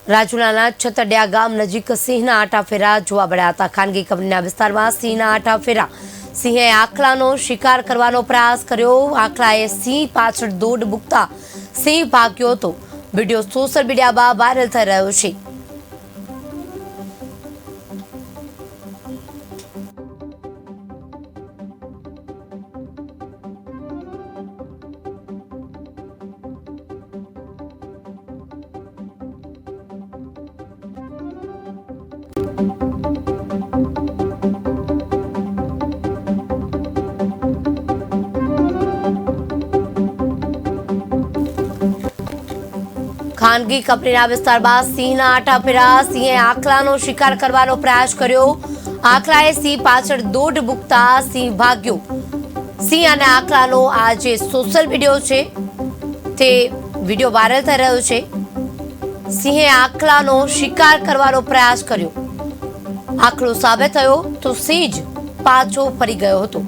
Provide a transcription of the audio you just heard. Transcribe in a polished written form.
રાજુલાના છતડિયા ગામ નજીક સિંહના આટાફેરા જોવા મળ્યા હતા। ખાનગી કંપનીના વિસ્તારમાં સિંહના આટાફેરા। સિંહે આખલાનો શિકાર કરવાનો પ્રયાસ કર્યો। આખલાએ સિંહ પાછળ દોડ મૂકતા સિંહ ભાગ્યો હતો। વિડીયો સોશિયલ મીડિયામાં વાયરલ થઈ રહ્યો છે। ખાનગી કંપનીના વિસ્તારમાં સિંહના આટાફેરા। સિંહે આખલાનો શિકાર કરવાનો પ્રયાસ કર્યો। આખલાએ સિંહ પાછળ દોડ મૂકતા સિંહ ભાગ્યો। સિંહ અને આખલાનો આ જે સોશિયલ વિડીયો છે તે વિડીયો વાયરલ થઈ રહ્યો છે। સિંહે આખલાનો શિકાર કરવાનો પ્રયાસ કર્યો। આખલો સામે થયો તો સિંહ જ પાછો ફરી ગયો હતો।